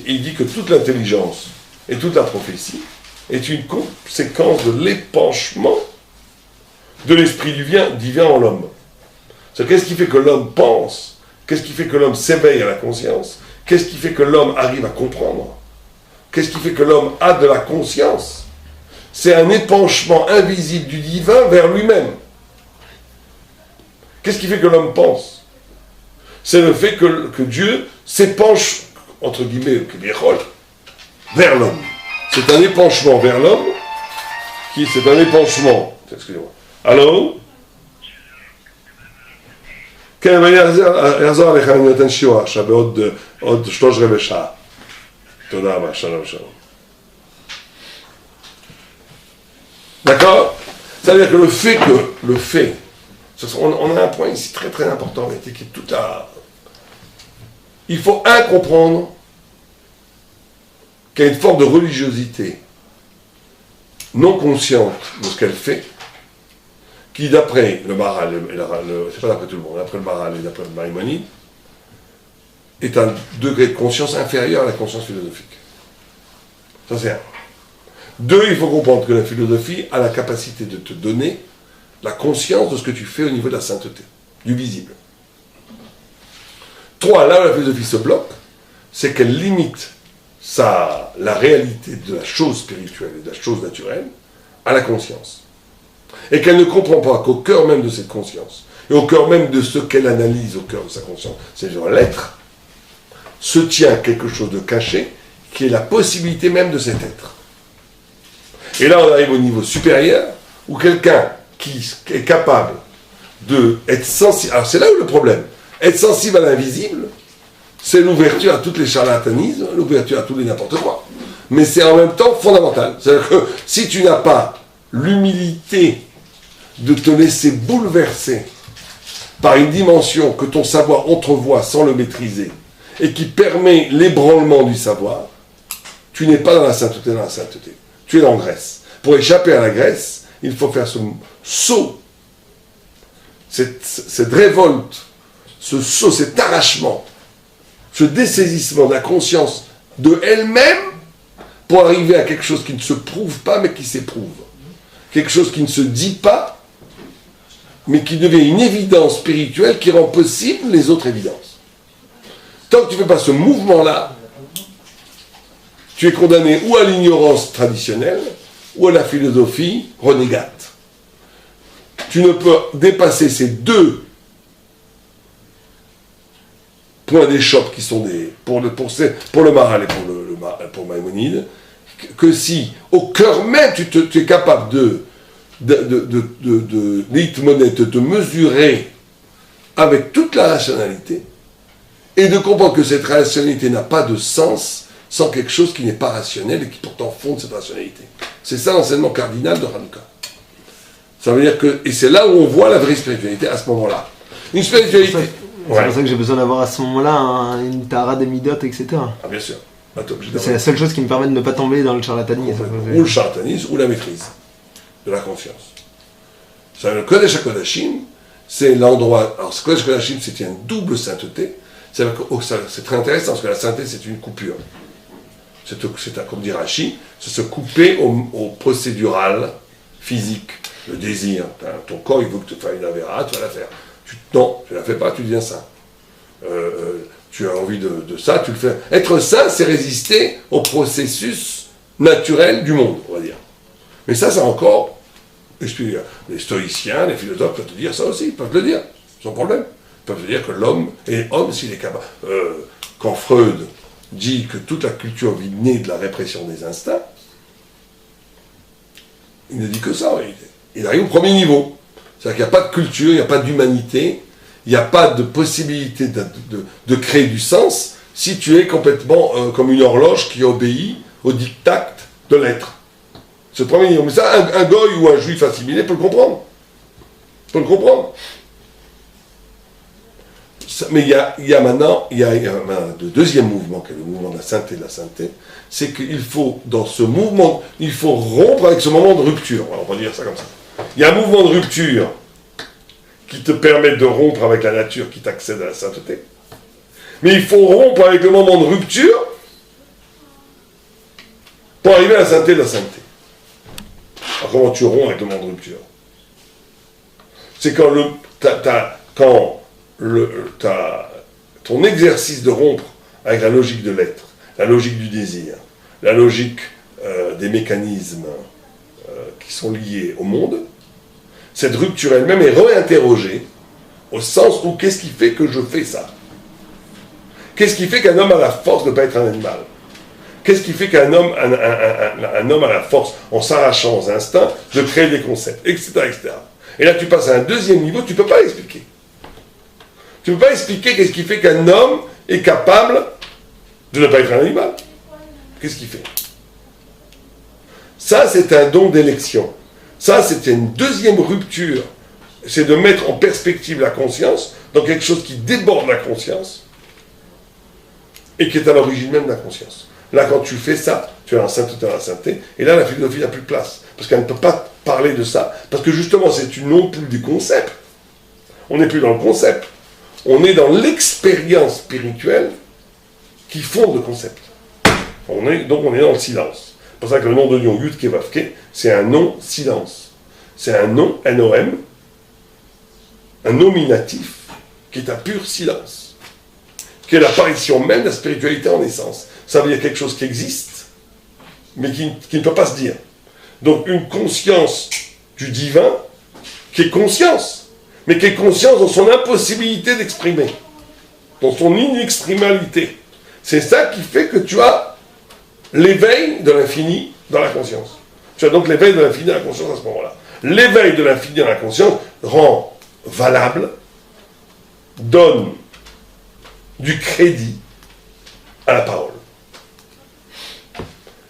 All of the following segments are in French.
il dit que toute l'intelligence et toute la prophétie est une conséquence de l'épanchement de l'esprit divin en l'homme. Qu'est-ce qui fait que l'homme pense? Qu'est-ce qui fait que l'homme s'éveille à la conscience? Qu'est-ce qui fait que l'homme arrive à comprendre? Qu'est-ce qui fait que l'homme a de la conscience? C'est un épanchement invisible du divin vers lui-même. Qu'est-ce qui fait que l'homme pense? C'est le fait que Dieu s'épanche, entre guillemets, vers l'homme. C'est un épanchement vers l'homme, c'est un épanchement. Excusez-moi. Allô? כן, ואני אחזור עליך, אני נותן שיעור עכשיו, בעוד 3/4 שעה. תודה רבה, שלום. D'accord? C'est-à-dire que le fait, on a un point ici très très important, qui est tout à... Il faut comprendre qu'il y a une forme de religiosité non consciente de ce qu'elle fait, qui d'après le Maharal, c'est pas d'après tout le monde, d'après le Maharal et d'après le Maïmonide, est un degré de conscience inférieur à la conscience philosophique. Ça c'est un. 2, il faut comprendre que la philosophie a la capacité de te donner la conscience de ce que tu fais au niveau de la sainteté, du visible. 3, là où la philosophie se bloque, c'est qu'elle limite la réalité de la chose spirituelle et de la chose naturelle à la conscience. Et qu'elle ne comprend pas qu'au cœur même de cette conscience, et au cœur même de ce qu'elle analyse au cœur de sa conscience, c'est-à-dire l'être, se tient quelque chose de caché, qui est la possibilité même de cet être. Et là, on arrive au niveau supérieur, où quelqu'un qui est capable d'être sensible... Alors, c'est là où le problème. Être sensible à l'invisible, c'est l'ouverture à toutes les charlatanismes, l'ouverture à tous les n'importe quoi. Mais c'est en même temps fondamental. C'est-à-dire que si tu n'as pas l'humilité de te laisser bouleverser par une dimension que ton savoir entrevoit sans le maîtriser, et qui permet l'ébranlement du savoir, tu n'es pas dans la sainteté, tu es dans la graisse. Pour échapper à la graisse, il faut faire ce saut, cette révolte, ce saut, cet arrachement, ce dessaisissement de la conscience de elle-même pour arriver à quelque chose qui ne se prouve pas mais qui s'éprouve. Quelque chose qui ne se dit pas mais qui devient une évidence spirituelle qui rend possible les autres évidences. Tant que tu ne fais pas ce mouvement-là, tu es condamné ou à l'ignorance traditionnelle ou à la philosophie renégate. Tu ne peux dépasser ces deux points d'échoppe qui sont pour le Maharal et pour Maïmonide, que si au cœur même tu es capable de te mesurer avec toute la rationalité et de comprendre que cette rationalité n'a pas de sens sans quelque chose qui n'est pas rationnel et qui pourtant fonde cette rationalité. C'est ça l'enseignement cardinal de Hanouka. Ça veut dire que, et c'est là où on voit la vraie spiritualité à ce moment-là. Une spiritualité... C'est pour ça que j'ai besoin d'avoir à ce moment-là une tara des midotes, etc. Ah bien sûr. C'est la seule chose qui me permet de ne pas tomber dans le charlatanisme. Ou le charlatanisme, ou la maîtrise de la conscience. Ça, le Kodesh HaKodashim, c'est l'endroit... Alors, ce Kodesh HaKodashim, c'est une double sainteté. C'est très intéressant, parce que la sainteté, c'est une coupure. Comme dit Rashi, c'est se couper au procédural physique, le désir. Ton corps, il veut que tu fasses une avéra, tu vas la faire. Non, tu ne la fais pas, tu deviens saint. Tu as envie de ça, tu le fais. Être saint, c'est résister au processus naturel du monde, on va dire. Mais ça, c'est encore... Les stoïciens, les philosophes peuvent te dire ça aussi, ils peuvent le dire, sans problème. Ils peuvent te dire que l'homme est homme s'il est capable. Quand Freud dit que toute la culture vit née de la répression des instincts, il ne dit que ça, il arrive au premier niveau. C'est-à-dire qu'il n'y a pas de culture, il n'y a pas d'humanité, il n'y a pas de possibilité de créer du sens si tu es complètement comme une horloge qui obéit au diktat de l'être. C'est le premier niveau. Mais ça, un goy ou un juif assimilé peut le comprendre. Mais il y a maintenant le deuxième mouvement, qui est le mouvement de la sainteté, c'est qu'il faut, dans ce mouvement, il faut rompre avec ce moment de rupture. On va dire ça comme ça. Il y a un mouvement de rupture qui te permet de rompre avec la nature qui t'accède à la sainteté. Mais il faut rompre avec le moment de rupture pour arriver à la sainteté de la sainteté. Alors comment tu romps avec le moment de rupture? C'est quand ton exercice de rompre avec la logique de l'être, la logique du désir, la logique des mécanismes qui sont liés au monde, cette rupture elle-même est réinterrogée au sens où qu'est-ce qui fait que je fais ça? Qu'est-ce qui fait qu'un homme a la force de ne pas être un animal? Qu'est-ce qui fait qu'un homme, un homme a la force, en s'arrachant aux instincts, de créer des concepts, etc., etc. Et là, tu passes à un deuxième niveau, tu ne peux pas l'expliquer. Tu ne peux pas expliquer qu'est-ce qui fait qu'un homme est capable de ne pas être un animal. Qu'est-ce qu'il fait? Ça, c'est un don d'élection. Ça, c'est une deuxième rupture. C'est de mettre en perspective la conscience dans quelque chose qui déborde la conscience et qui est à l'origine même de la conscience. Là, quand tu fais ça, tu es en sainteté dans la sainteté, et là, la philosophie n'a plus de place. Parce qu'elle ne peut pas parler de ça. Parce que justement, c'est une non plus du concept. On n'est plus dans le concept. On est dans l'expérience spirituelle qui fonde le concept. Donc on est dans le silence. C'est pour ça que le nom de Lyon, Yud Kevavke, c'est un nom silence. C'est un nom, N-O-M, un nominatif qui est un pur silence, qui est l'apparition même de la spiritualité en essence. Ça veut dire quelque chose qui existe, mais qui ne peut pas se dire. Donc une conscience du divin, qui est conscience, mais qui est conscience dans son impossibilité d'exprimer, dans son inexprimalité. C'est ça qui fait que tu as l'éveil de l'infini dans la conscience. Tu as donc l'éveil de l'infini dans la conscience à ce moment-là. L'éveil de l'infini dans la conscience rend valable, donne du crédit à la parole.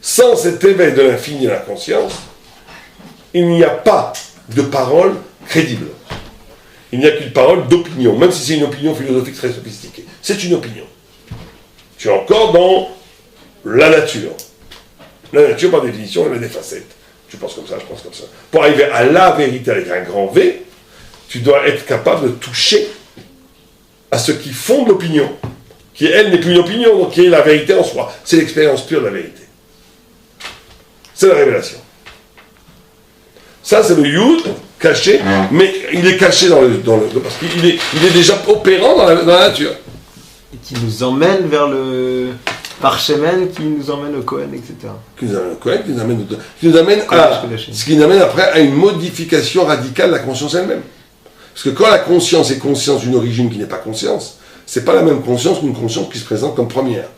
Sans cet éveil de l'infini dans la conscience, il n'y a pas de parole crédible. Il n'y a qu'une parole d'opinion, même si c'est une opinion philosophique très sophistiquée. C'est une opinion. Tu es encore dans la nature. La nature, par définition, elle a des facettes. Tu penses comme ça, je pense comme ça. Pour arriver à la vérité avec un grand V, tu dois être capable de toucher à ce qui fonde l'opinion, qui, elle, n'est plus une opinion, donc qui est la vérité en soi. C'est l'expérience pure de la vérité. C'est la révélation. Ça, c'est le Yud caché, mais il est caché parce qu'il est déjà opérant dans la nature. Et qui nous emmène vers le Parchemen, qui nous emmène au Kohen, etc. Qui nous amène au Kohen, qui nous amène à ce qui nous amène après à une modification radicale de la conscience elle-même. Parce que quand la conscience est conscience d'une origine qui n'est pas conscience, c'est pas la même conscience qu'une conscience qui se présente comme première.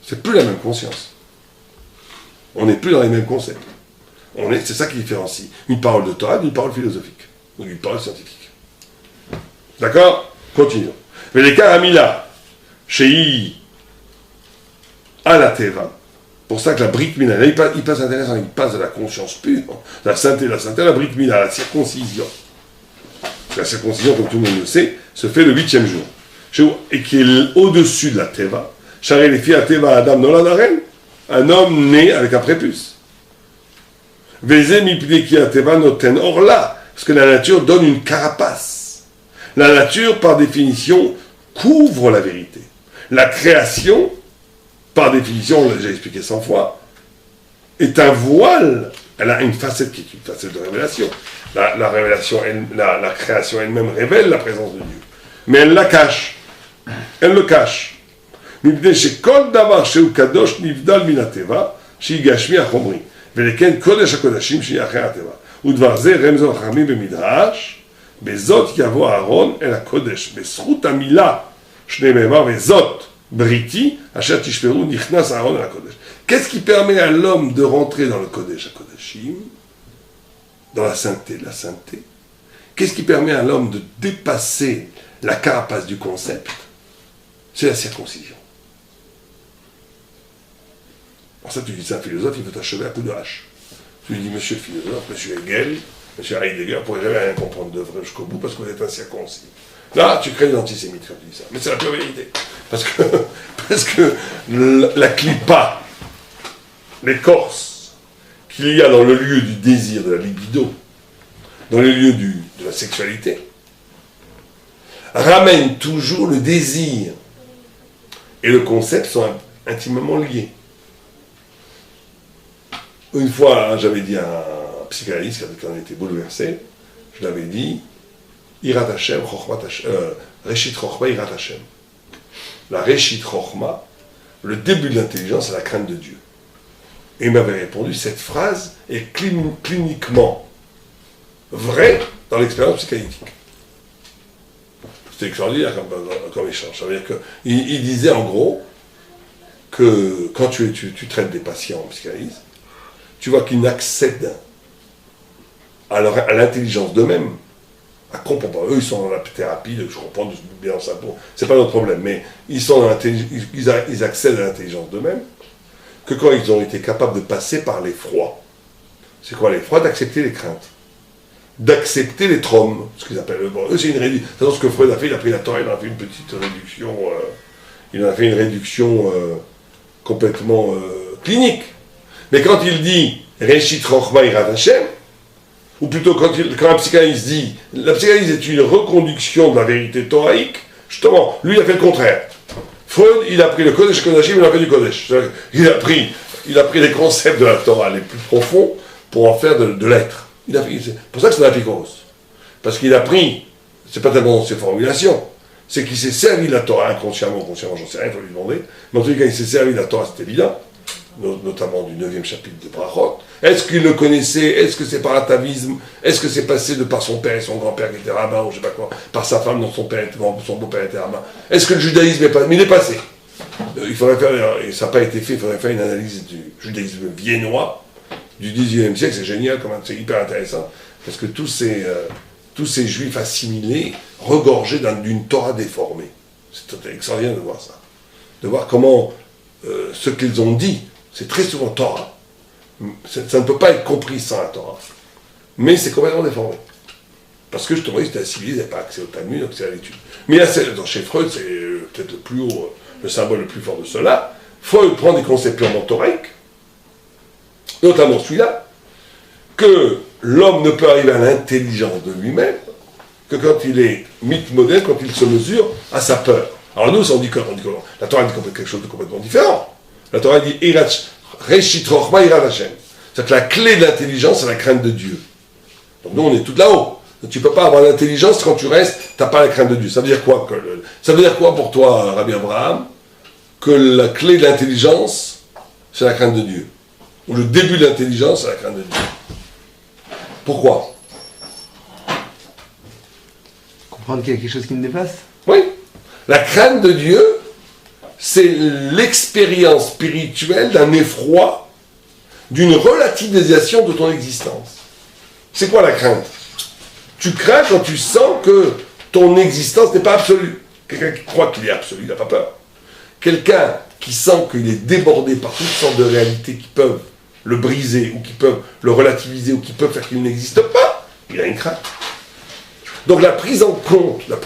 C'est plus la même conscience. On n'est plus dans les mêmes concepts. C'est ça qui différencie une parole de Torah d'une parole philosophique ou d'une parole scientifique. D'accord? Continuons. Mais les Karamila, chez à la Teva, pour ça que la Brit Mila, là, il passe intéressant, il passe de la conscience pure, de la sainteté, la Brit Mila, la circoncision. La circoncision, comme tout le monde le sait, se fait le 8e jour. Et qui est au-dessus de la Teva. Charé les filles à Teva, Adam Noladaren, un homme né avec un prépuce. Vézé mipneki à Teva noten. Or là, parce que la nature donne une carapace. La nature, par définition, couvre la vérité. La création, par définition, on l'a déjà expliqué 100 fois, est un voile. Elle a une facette qui est une facette de révélation. La révélation, la création elle-même révèle la présence de Dieu. Mais elle la cache. Elle le cache. מפני שכל דבר שהוא קדוש נבדל מן הטבע, שהיא גשמי החומרי, ולכן קודש הקודשים שהיא אחרי הטבע. ודבר זה רמזו החכמים במדרש, בזאת יבוא אהרון אל הקודש, בזכות המילה שנאמר, וזאת בריתי, אשר תשמרו נכנס אהרון אל הקודש. Qu'est-ce qui permet à l'homme de rentrer dans le Kodesh HaKodashim, dans la sainteté de la sainteté? Qu'est-ce qui permet à l'homme de dépasser la carapace du concept? C'est la circoncision. Pour ça, tu dis ça à un philosophe, il veut t'achever à coup de hache. Tu lui dis, monsieur le philosophe, monsieur Hegel, monsieur Heidegger, vous ne pourrez jamais rien comprendre de vrai jusqu'au bout parce que vous êtes incirconcis. Là, tu crées des antisémites quand tu dis ça. Mais c'est la pure vérité. Parce que la clipa, l'écorce qu'il y a dans le lieu du désir, de la libido, dans le lieu de la sexualité, ramène toujours le désir et le concept sont intimement liés. Une fois, j'avais dit à un psychanalyste qui en était bouleversé, je l'avais dit, Irat Hashem, Reshit Chochma, Irat Hashem. La Reshit Chochma, le début de l'intelligence, c'est la crainte de Dieu. Et il m'avait répondu, cette phrase est cliniquement vraie dans l'expérience psychanalytique. C'était extraordinaire comme échange. Ça veut dire qu'il disait en gros que quand tu traites des patients en psychanalyse, tu vois qu'ils n'accèdent à l'intelligence d'eux-mêmes, à comprendre. Eux, ils sont dans la thérapie, je comprends bien ça, c'est pas notre problème, mais ils accèdent à l'intelligence d'eux-mêmes que quand ils ont été capables de passer par l'effroi. C'est quoi l'effroi? D'accepter les craintes, d'accepter les traumes, ce qu'ils appellent. Bon, eux, c'est une réduction. C'est ce que Freud a fait, il a pris la Torah, il en a fait une petite réduction, il en a fait une réduction complètement clinique. Mais quand il dit Reshit Chochma Irat Hashem, ou plutôt quand un psychanalyste dit la psychanalyse est une reconduction de la vérité thoraïque, justement, lui il a fait le contraire. Freud, il a pris le Kodesh Kodashim, il a fait du Kodesh. Il a pris les concepts de la Torah les plus profonds pour en faire de l'être. C'est pour ça que c'est un apikos. Parce qu'il a pris, c'est pas tellement dans ses formulations, c'est qu'il s'est servi de la Torah inconsciemment, consciemment, j'en sais rien, il faut lui demander, mais en tout cas il s'est servi de la Torah, c'est évident, notamment du 9e chapitre de Brachot. Est-ce qu'il le connaissait? Est-ce que c'est par atavisme? Est-ce que c'est passé de par son père et son grand-père qui était rabbin, ou je sais pas quoi, par sa femme dont son beau-père était rabbin? Est-ce que le judaïsme est passé? Mais il est passé. Il faudrait faire, et ça n'a pas été fait, il faudrait faire une analyse du judaïsme viennois du 18e siècle, c'est génial, c'est hyper intéressant, parce que tous ces juifs assimilés, regorgés d'une Torah déformée. C'est extraordinaire de voir ça. De voir comment ce qu'ils ont dit, c'est très souvent Torah. Ça ne peut pas être compris sans la Torah. Mais c'est complètement déformé. Parce que justement, ils étaient assimilés, ils n'avaient pas accès au Talmud, accès à l'étude. Mais là, chez Freud, c'est peut-être le plus haut, le symbole le plus fort de cela. Freud prend des concepts purement thoraïques, notamment celui-là, que l'homme ne peut arriver à l'intelligence de lui-même que quand il est mythe modèle, quand il se mesure à sa peur. Alors nous, on dit comment? La Torah dit quelque chose de complètement différent. La Torah dit Reshit Chochma Irat Hashem. C'est-à-dire que la clé de l'intelligence, c'est la crainte de Dieu. Donc nous, on est tout là-haut. Donc, tu ne peux pas avoir l'intelligence quand tu restes, tu n'as pas la crainte de Dieu. Ça veut dire quoi ça veut dire quoi pour toi, Rabbi Abraham? Que la clé de l'intelligence, c'est la crainte de Dieu. Ou le début de l'intelligence, c'est la crainte de Dieu. Pourquoi? Comprendre qu'il y a quelque chose qui me dépasse? Oui. La crainte de Dieu, c'est l'expérience spirituelle d'un effroi, d'une relativisation de ton existence. C'est quoi la crainte? Tu crains quand tu sens que ton existence n'est pas absolue. Quelqu'un qui croit qu'il est absolu, il n'a pas peur. Quelqu'un qui sent qu'il est débordé par toutes sortes de réalités qui peuvent le briser, ou qui peuvent le relativiser, ou qui peuvent faire qu'il n'existe pas, il a une crainte. Donc la prise en compte, la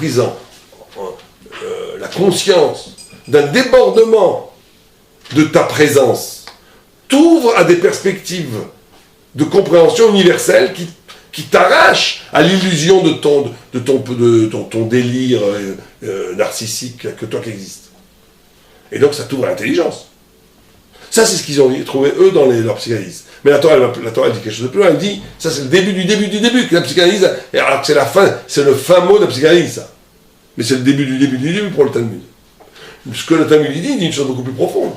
conscience d'un débordement de ta présence t'ouvre à des perspectives de compréhension universelle qui t'arrachent à l'illusion de ton délire narcissique que toi qui existes. Et donc ça t'ouvre à l'intelligence. Ça, c'est ce qu'ils ont trouvé, eux, dans leur psychanalyse. Mais la Torah dit quelque chose de plus loin. Elle dit, ça c'est le début du début, que la psychanalyse, alors que c'est la fin, c'est le fin mot de la psychanalyse, ça. Mais c'est le début du début pour le Talmud. Ce que le Talmud dit une chose beaucoup plus profonde.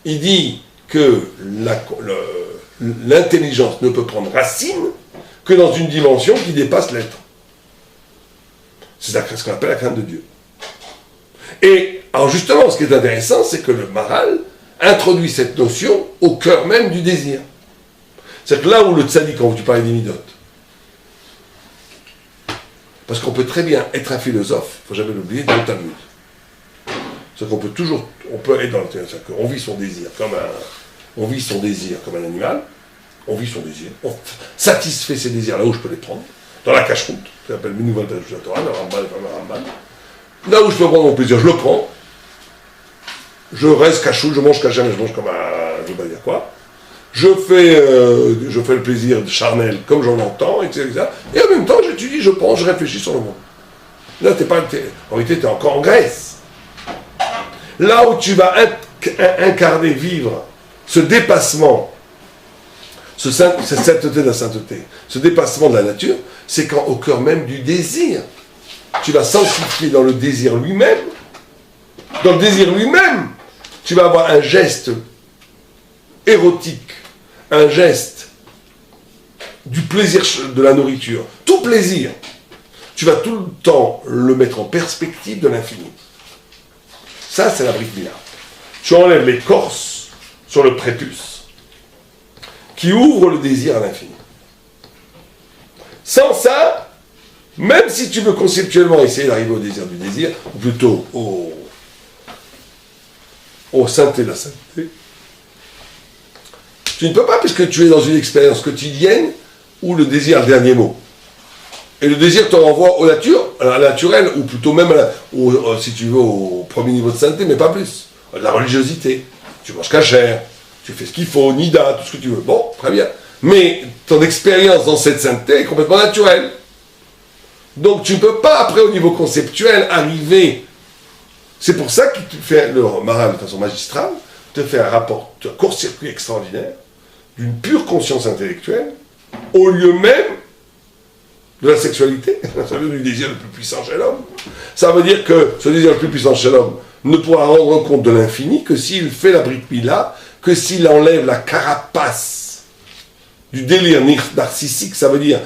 Il dit que l'intelligence ne peut prendre racine que dans une dimension qui dépasse l'être. C'est ce qu'on appelle la crainte de Dieu. Et, alors justement, ce qui est intéressant, c'est que le Maharal introduit cette notion au cœur même du désir. C'est que là où le tzaddik, quand tu parlais des midotes, parce qu'on peut très bien être un philosophe, il ne faut jamais l'oublier, dans le Talmud. C'est qu'on peut toujours, on peut être dans le Talmud, c'est-à-dire qu'on vit son désir comme un animal, on vit son désir, on satisfait ses désirs là où je peux les prendre, dans la cache-route, ça s'appelle Minouval de la Torah, le Ramban. Là où je peux prendre mon plaisir, je le prends. Je reste cachou, je mange cachou, mais je mange comme un... je ne sais pas dire quoi. Je fais le plaisir charnel comme j'en entends, etc. Et en même temps, j'étudie, je pense, je réfléchis sur le monde. Là, en réalité, tu es encore en Grèce. Là où tu vas incarner, vivre ce dépassement, cette sainteté de la sainteté, ce dépassement de la nature, c'est quand au cœur même du désir, tu vas sanctifier dans le désir lui-même, dans le désir lui-même, tu vas avoir un geste érotique, un geste du plaisir de la nourriture, tout plaisir, tu vas tout le temps le mettre en perspective de l'infini. Ça, c'est la Brit Mila. Tu enlèves l'écorce sur le prépuce, qui ouvre le désir à l'infini. Sans ça, même si tu veux conceptuellement essayer d'arriver au désir du désir, ou plutôt au sainteté de la sainteté, tu ne peux pas puisque tu es dans une expérience quotidienne où le désir a le dernier mot. Et le désir te renvoie à la naturelle, ou plutôt même, si tu veux, au premier niveau de sainteté, mais pas plus. La religiosité. Tu manges cachère, tu fais ce qu'il faut, nida, tout ce que tu veux. Bon, très bien. Mais ton expérience dans cette sainteté est complètement naturelle. Donc tu ne peux pas, après, au niveau conceptuel, arriver. C'est pour ça que tu fais, le Maharal, de façon magistrale, te fait un court-circuit extraordinaire, d'une pure conscience intellectuelle, au lieu même de la sexualité, ça veut dire du désir le plus puissant chez l'homme. Ça veut dire que ce désir le plus puissant chez l'homme ne pourra rendre compte de l'infini que s'il fait la Brit Mila, que s'il enlève la carapace du délire narcissique, ça veut dire